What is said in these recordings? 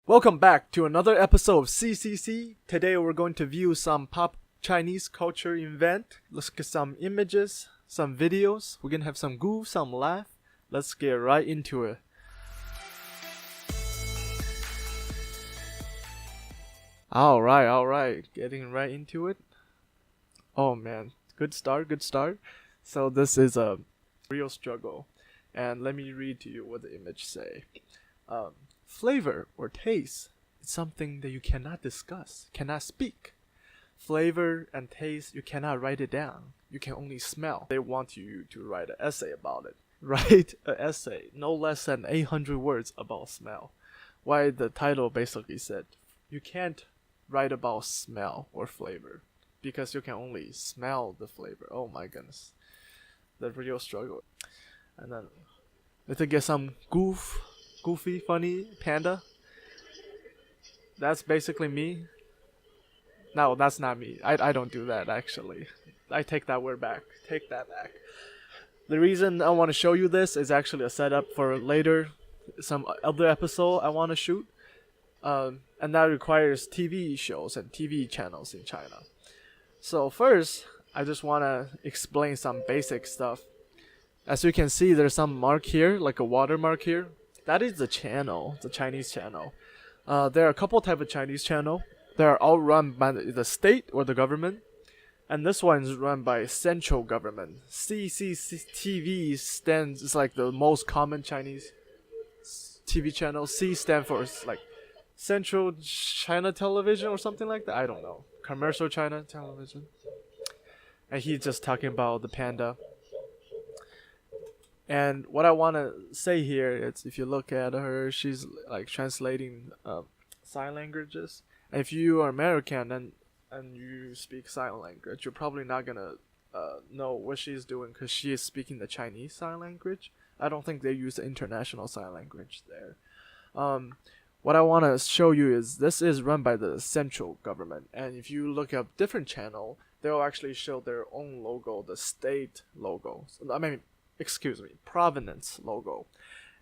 Welcome back to another episode of CCC. Today we're going to view some pop Chinese culture event. Let's get some images, some videos. We're gonna have some goof, some laugh. Let's get right into it. Alright. Getting right into it. Oh man, good start. So this is a real struggle. And let me read to you what the image say. Flavor or taste is something that you cannot discuss, cannot speak. Flavor and taste, you cannot write it down. You can only smell. They want you to write an essay about it. Write an essay, no less than 800 words about smell. Why the title basically said, you can't write about smell or flavor because you can only smell the flavor. Oh my goodness. The real struggle. And then let's get some goofy, funny panda. That's basically me. No, that's not me. I don't do that actually. I take that word back. Take that back. The reason I want to show you this is actually a setup for later, some other episode I want to shoot. And that requires TV shows and TV channels in China. So first, I just want to explain some basic stuff. As you can see, there's some mark here, like a watermark here. That is the channel, the Chinese channel. There are a couple type of Chinese channel. They are all run by the state or the government. And this one is run by central government. CCTV stands is like the most common Chinese TV channel. C stands for like Central China Television or something like that. I don't know. Commercial China Television. And he's just talking about the panda. And what I want to say here is if you look at her, she's like translating sign languages. And if you are American and you speak sign language, you're probably not going to know what she's doing because she is speaking the Chinese sign language. I don't think they use the international sign language there. What I want to show you is this is run by the central government. And if you look up different channel, they'll actually show their own logo, the state logo. Provenance logo.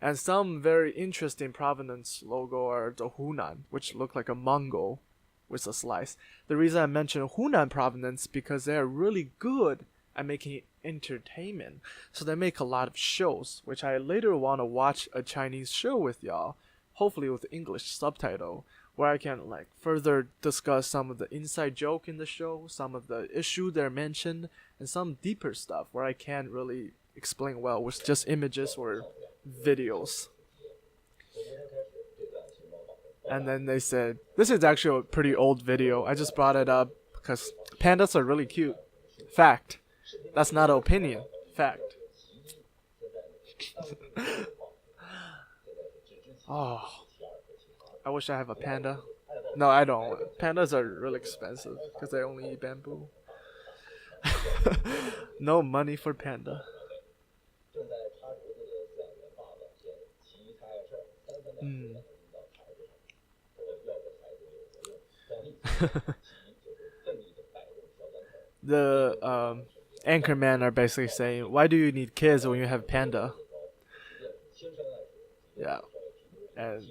And some very interesting provenance logo are the Hunan, which look like a Mongol with a slice. The reason I mention Hunan provenance because they are really good at making entertainment. So they make a lot of shows, which I later want to watch a Chinese show with y'all, hopefully with English subtitle, where I can like further discuss some of the inside joke in the show, some of the issue they're mentioned, and some deeper stuff where I can't really explain well with just images or videos. And then they said, this is actually a pretty old video. I just brought it up because pandas are really cute. Fact. That's not an opinion. Fact. Oh, I wish I have a panda. No, I don't. Pandas are really expensive because they only eat bamboo. No money for panda. The anchormen are basically saying, why do you need kids when you have panda? Yeah. And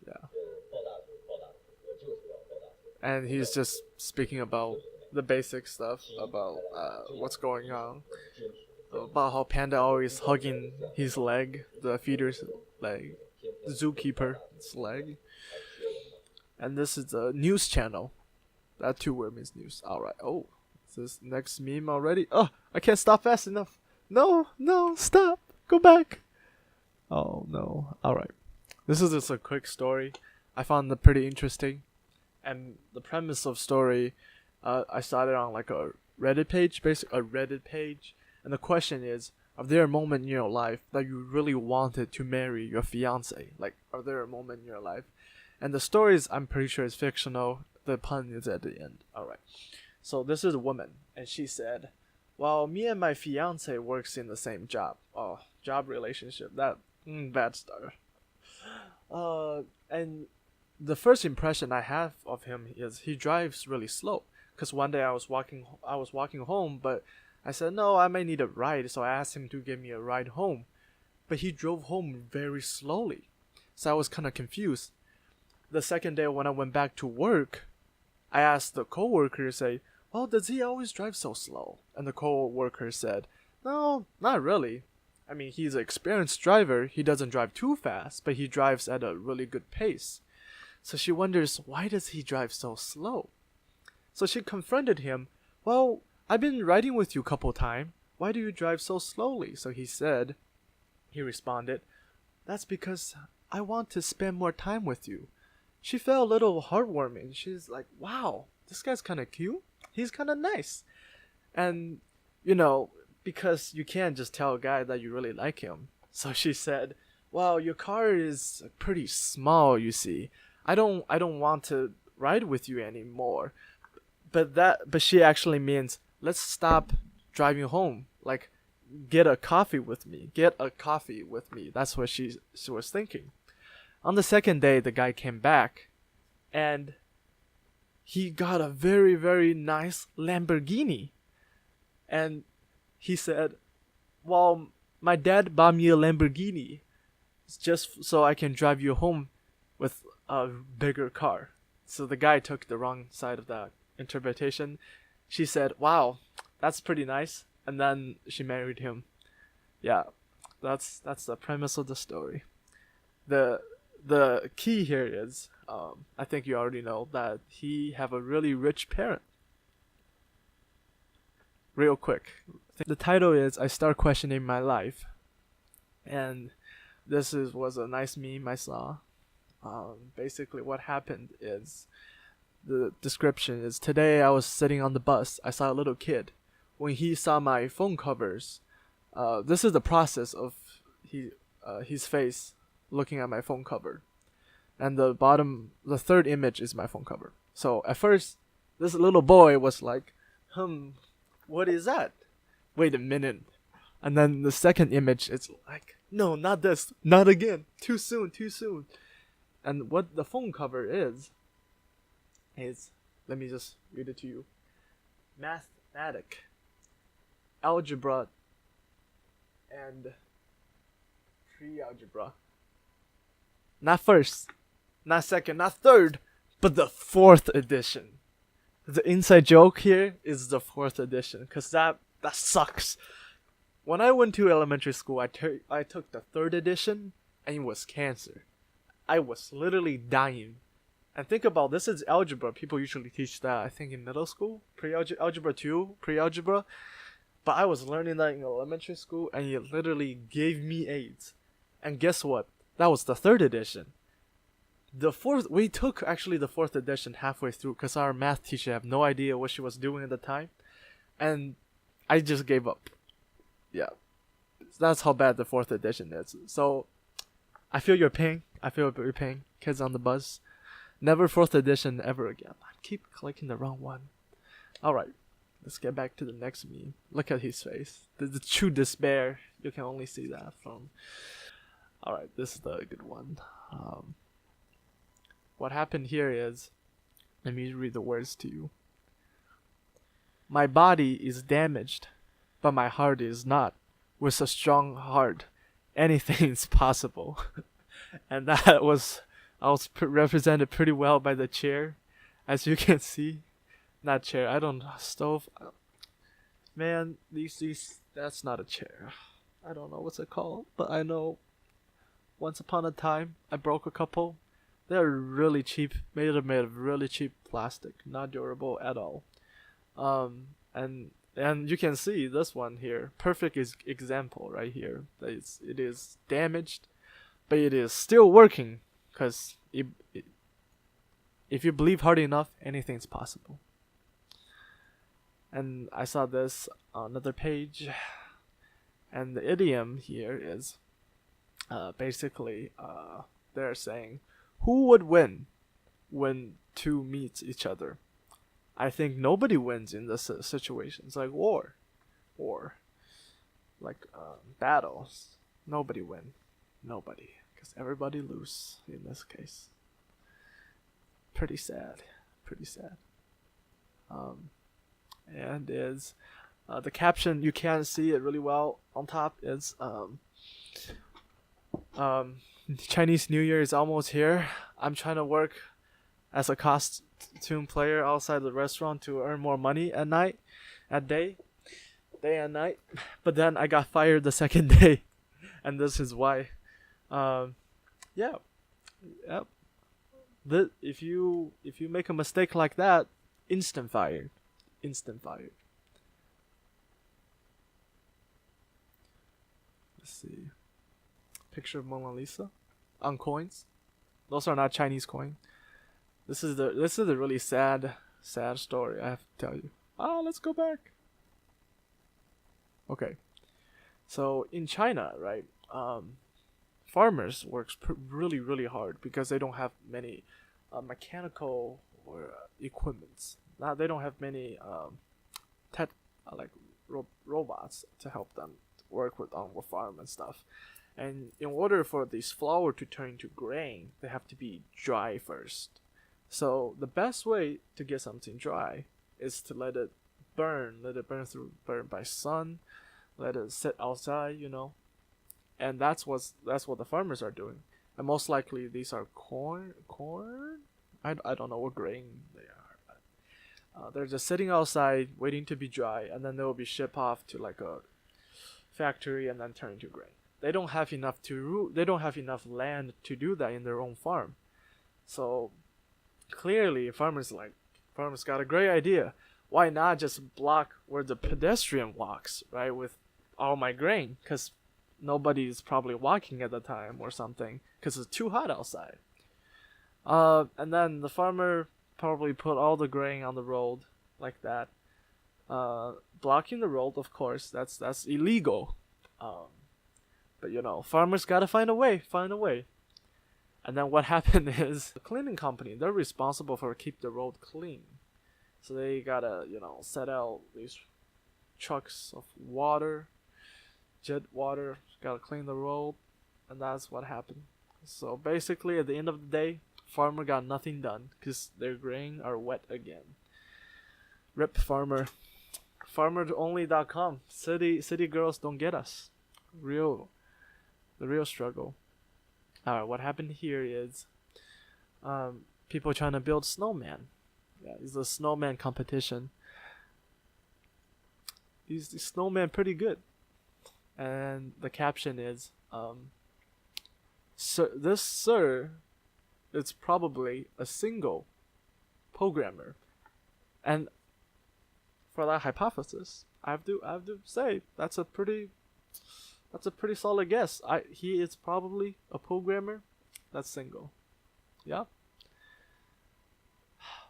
yeah. And he's just speaking about the basic stuff about what's going on. About how panda always hugging his leg, the feeder's leg, the zookeeper's leg. And this is a news channel. That two word means news. Alright. Oh, is this next meme already? Oh, I can't stop fast enough. No, stop. Go back. Oh no. Alright. This is just a quick story. I found it pretty interesting. And the premise of story, I saw it on like a Reddit page, basically a Reddit page. And the question is, are there a moment in your life that you really wanted to marry your fiance? Like, are there a moment in your life? And the story is, I'm pretty sure it's fictional. The pun is at the end. Alright. So this is a woman. And she said, well, me and my fiance works in the same job. Oh, job relationship. That, bad start. And the first impression I have of him is he drives really slow. Because one day I was walking home, but I said, no, I may need a ride, so I asked him to give me a ride home. but he drove home very slowly. So I was kind of confused. The second day when I went back to work, I asked the coworker, say, well, does he always drive so slow? And the coworker said, no, not really. I mean, he's an experienced driver. He doesn't drive too fast, but he drives at a really good pace. So she wonders, why does he drive so slow? So she confronted him, well, I've been riding with you a couple times. Why do you drive so slowly? So he responded, that's because I want to spend more time with you. She felt a little heartwarming. She's like, wow, this guy's kind of cute. He's kind of nice. And, because you can't just tell a guy that you really like him. So she said, well, your car is pretty small, you see. I don't want to ride with you anymore. But she actually means, let's stop driving home. Like, get a coffee with me. That's what she was thinking. On the second day, the guy came back, and he got a very, very nice Lamborghini. And he said, well, my dad bought me a Lamborghini just so I can drive you home with a bigger car. So the guy took the wrong side of that interpretation. She said, wow, that's pretty nice. And then she married him. Yeah, that's the premise of the story. The key here is, I think you already know that he have a really rich parent. Real quick, the title is I Start Questioning My Life, and this was a nice meme I saw. Basically what happened is, the description is, today I was sitting on the bus. I saw a little kid. When he saw my phone covers, this is the process of his face looking at my phone cover. And the third image is my phone cover. So at first, this little boy was like, what is that? Wait a minute. And then the second image is like, no, not this, not again, too soon. And what the phone cover is, let me just read it to you. Mathematic, algebra, and pre-algebra. Not first, not second, not third, but the fourth edition. The inside joke here is the fourth edition, because that sucks. When I went to elementary school, I took the third edition, and it was cancer. I was literally dying. And think about, this is algebra. People usually teach that, I think, in middle school. Algebra 2, pre-algebra. But I was learning that in elementary school, and it literally gave me AIDS. And guess what? That was the third edition. We took actually the fourth edition halfway through, because our math teacher had no idea what she was doing at the time. And I just gave up. Yeah. That's how bad the fourth edition is. So, I feel your pain. Kids on the bus. Never fourth edition ever again. I keep clicking the wrong one. Alright. Let's get back to the next meme. Look at his face. The true despair. You can only see that from... Alright, this is the good one. What happened here is... Let me read the words to you. My body is damaged, but my heart is not. With a strong heart, anything is possible. And I was represented pretty well by the chair, as you can see. Not chair, I don't know, stove. Man, that's not a chair. I don't know what's it called, but I know once upon a time I broke a couple. They're really cheap, made of really cheap plastic, not durable at all. And you can see this one here, perfect example right here. It is damaged, but it is still working, because if you believe hard enough, anything's possible. And I saw this on another page, and the idiom here is basically they're saying, who would win when two meet each other? I think nobody wins in this situation. It's like war, like battles. Nobody win, because everybody lose in this case. Pretty sad. And the caption, you can't see it really well on top, is Chinese New Year is almost here. I'm trying to work as a costume player outside the restaurant to earn more money day and night. But then I got fired the second day, and this is why. Yeah, yep. If you make a mistake like that, instant fired, instant fired. Let's see. Picture of Mona Lisa on coins. Those are not Chinese coins. This is a really sad story, I have to tell you. Let's go back. Okay. So in China, right, farmers works really, really hard because they don't have many mechanical or equipments. Now they don't have many robots to help them work with on the farm and stuff. And in order for this flour to turn into grain, they have to be dry first. So the best way to get something dry is to let it burn by sun, let it sit outside, and that's what the farmers are doing. And most likely these are corn. I don't know what grain they are. They're just sitting outside waiting to be dry, and then they will be shipped off to like a factory and then turn into grain. They don't have enough land to do that in their own farm. So clearly farmers got a great idea. Why not just block where the pedestrian walks, right, with all my grain? Because nobody's probably walking at the time or something because it's too hot outside. And then the farmer probably put all the grain on the road like that. Blocking the road, of course, that's illegal. But farmers gotta find a way. And then what happened is the cleaning company, they're responsible for keep the road clean. So they gotta, set out these trucks of water, jet water, gotta clean the road, and that's what happened. So basically, at the end of the day, farmer got nothing done because their grain are wet again. Rip farmer. Farmeronly.com. City girls don't get us. The real struggle. Alright, what happened here is people trying to build snowman. Yeah, it's a snowman competition. These snowman pretty good. And the caption is Sir, it's probably a single programmer. And for that hypothesis, I have to say that's a pretty solid guess. He is probably a programmer that's single. Yeah.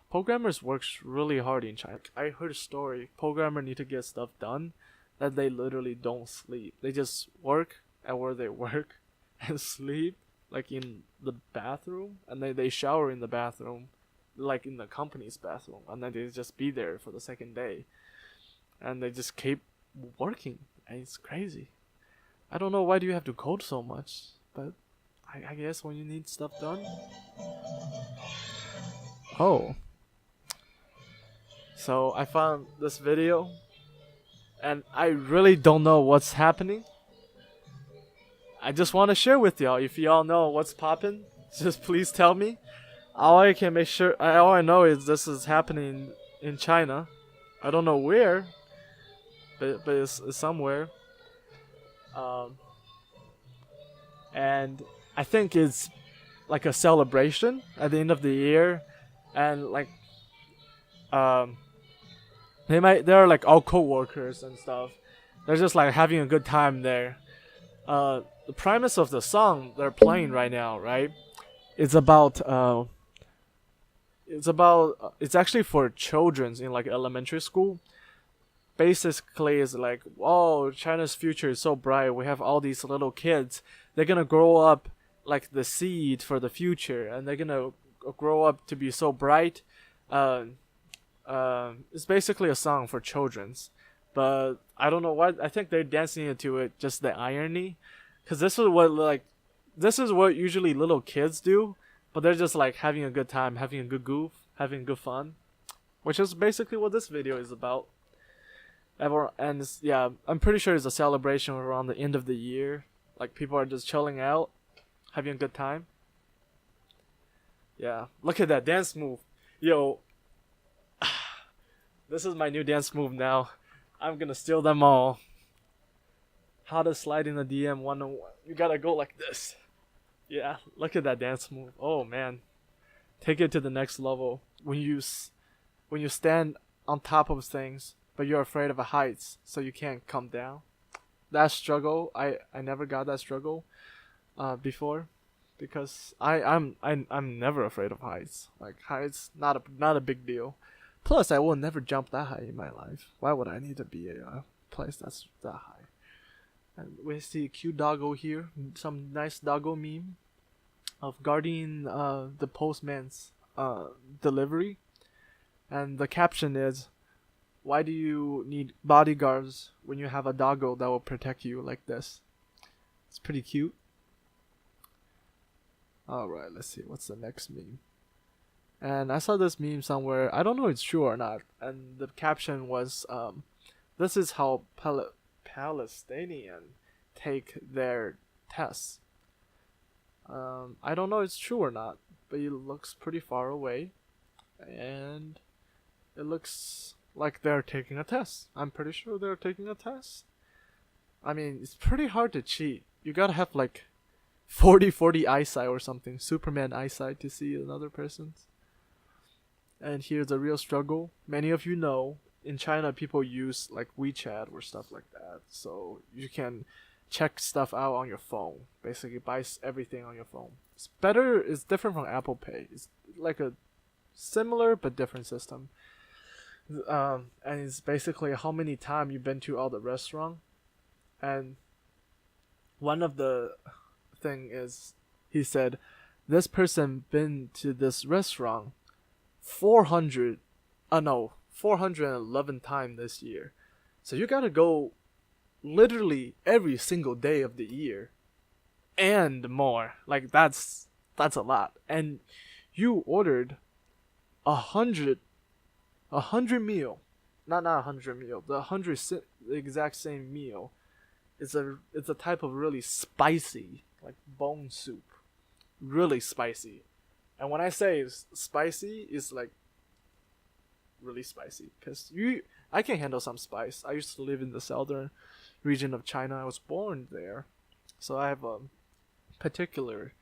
Programmers works really hard in China. I heard a story. Programmers need to get stuff done that they literally don't sleep. They just work at where they work and sleep, like in the bathroom, and they shower in the bathroom, like in the company's bathroom, and then they just be there for the second day, and they just keep working, and it's crazy. I don't know why do you have to code so much, but I guess when you need stuff done. Oh. So I found this video, and I really don't know what's happening. I just want to share with y'all. If y'all know what's popping, just please tell me. All I know is this is happening in China. I don't know where, but it's somewhere. And I think it's like a celebration at the end of the year, and like they're like all co-workers and stuff. They're just like having a good time there. The premise of the song they're playing right now, right? It's actually for children in like elementary school. Basically, it's like, oh, China's future is so bright. We have all these little kids. They're gonna grow up like the seed for the future, and they're gonna grow up to be so bright. It's basically a song for children's, but I don't know why. I think they're dancing into it, just the irony, because this is what usually little kids do, but they're just like having a good time, having a good goof, having good fun, which is basically what this video is about. And yeah, I'm pretty sure it's a celebration around the end of the year. Like people are just chilling out, Having a good time? Yeah. Look at that dance move. Yo, this is my new dance move now. I'm gonna steal them all. How to slide in the DM 101. You gotta go like this. Yeah, look at that dance move. Oh man. Take it to the next level. When you stand on top of things, but you're afraid of heights, so you can't come down. That struggle, I never got that struggle before, because I'm never afraid of heights. Like heights, not a big deal. Plus, I will never jump that high in my life. Why would I need to be a place that's that high? And we see a cute doggo here, some nice doggo meme of guarding the postman's delivery, and the caption is, "Why do you need bodyguards when you have a doggo that will protect you like this?" It's pretty cute. Alright, let's see. What's the next meme? And I saw this meme somewhere. I don't know if it's true or not. And the caption was, this is how Palestinian take their tests. I don't know if it's true or not, but it looks pretty far away. And it looks like they're taking a test. I'm pretty sure they're taking a test. I mean, it's pretty hard to cheat. You gotta have like 40/40 eyesight or something, Superman eyesight, to see another person's. And here's a real struggle. Many of you know, in China people use like WeChat or stuff like that, so you can check stuff out on your phone. Basically buy everything on your phone. It's different from Apple Pay. It's like a similar but different system. And it's basically how many times you've been to all the restaurant. And one of the thing is, he said, this person been to this restaurant 411 times this year. So you gotta go literally every single day of the year and more. Like that's a lot. And you ordered 100 meal, not 100 meal, the exact same meal. It's a type of really spicy, like bone soup, really spicy. And when I say it's spicy, it's like really spicy, because I can handle some spice. I used to live in the southern region of China. I was born there, so I have a particular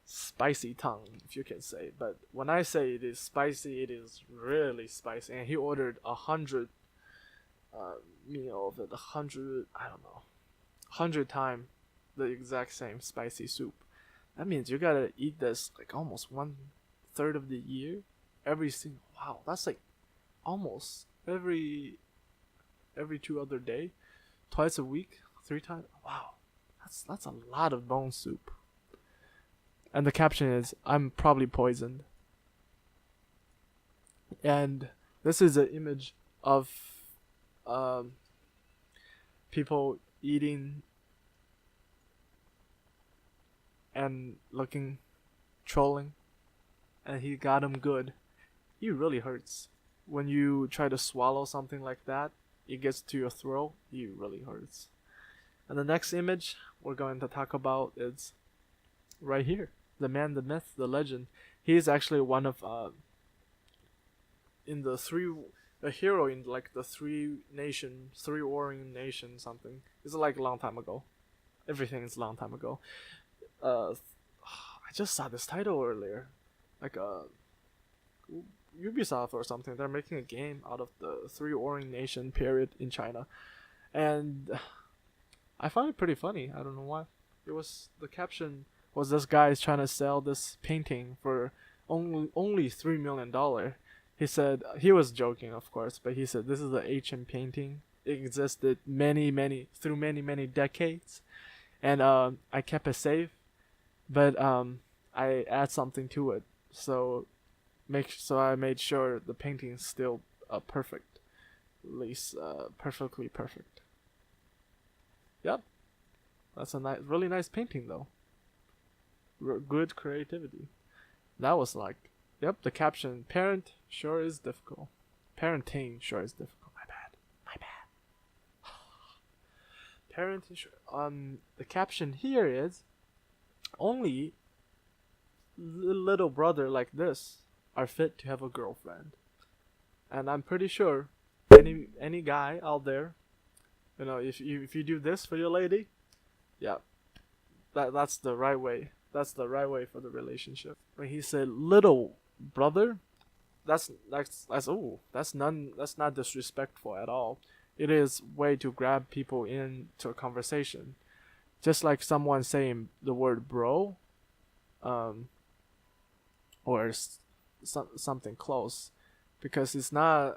spicy tongue, if you can say. But when I say it is spicy, it is really spicy. And he ordered 100 meal of it, 100, I don't know, 100 times the exact same spicy soup. That means you gotta eat this like almost 1/3 of the year, every single. Wow, that's like almost every 2 other day, twice a week, 3 times. Wow, that's a lot of bone soup. And the caption is, "I'm probably poisoned." And this is an image of people eating and looking, trolling, and he got him good. It really hurts when you try to swallow something like that. It gets to your throat. It really hurts. And the next image we're going to talk about is right here. The man, the myth, the legend. He is actually one of in the a hero in like the three warring nation something. It's like a long time ago. Everything is a long time ago. I just saw this title earlier, like Ubisoft or something. They're making a game out of the three warring nation period in China, and I found it pretty funny. I don't know why. The caption was, this guy is trying to sell this painting for only $3 million. He said, he was joking, of course, but he said this is an ancient painting. It existed many decades, and I kept it safe, but I add something to it, so I made sure the painting is still perfect, at least perfectly perfect. Yep, that's a really nice painting though. Good creativity. That was like, yep, the caption, parent sure is difficult. Parenting sure is difficult. My bad. Parenting sure. The caption here is, only little brother like this are fit to have a girlfriend. And I'm pretty sure any guy out there, if you do this for your lady, yeah, that's the right way. That's the right way for the relationship. When he said little brother, that's not disrespectful at all. It is way to grab people into a conversation. Just like someone saying the word bro, or something close, because it's not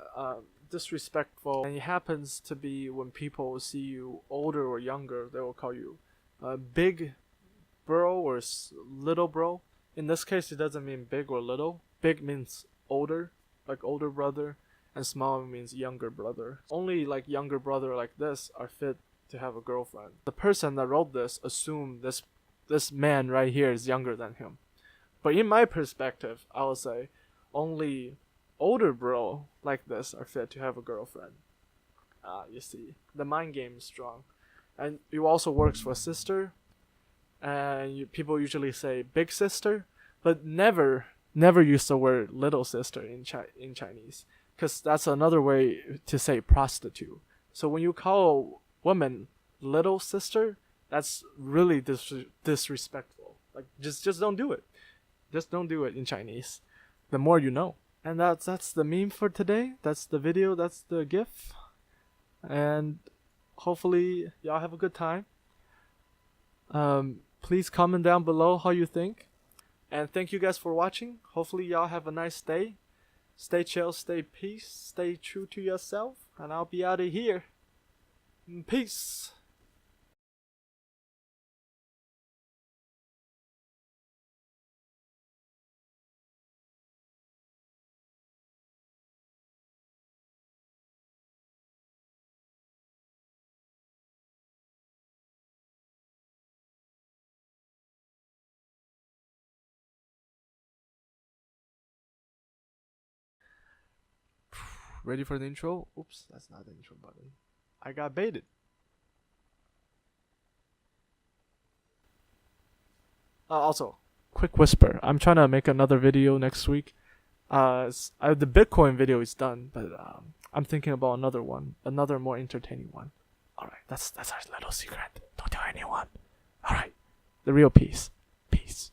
disrespectful. And it happens to be when people see you older or younger, they will call you big bro or little bro. In this case, it doesn't mean big or little. Big means older, like older brother, and small means younger brother. Only like younger brother like this are fit to have a girlfriend. The person that wrote this assumed this man right here is younger than him. But in my perspective, I would say only older bro like this are fit to have a girlfriend. You see, the mind game is strong. And it also works for sister. And people usually say big sister, but never use the word little sister in Chinese, because that's another way to say prostitute. So when you call a woman little sister, that's really disrespectful. Like just don't do it. Just don't do it in Chinese. The more you know. And that's the meme for today. That's the video. That's the GIF. And hopefully y'all have a good time. Please comment down below how you think. And thank you guys for watching. Hopefully y'all have a nice day. Stay chill, stay peace, stay true to yourself. And I'll be out of here. Peace. Ready for the intro? Oops, that's not the intro button. I got baited. Also, quick whisper. I'm trying to make another video next week. The Bitcoin video is done, but I'm thinking about another one, another more entertaining one. Alright, that's our little secret. Don't tell anyone. Alright, the real peace. Peace.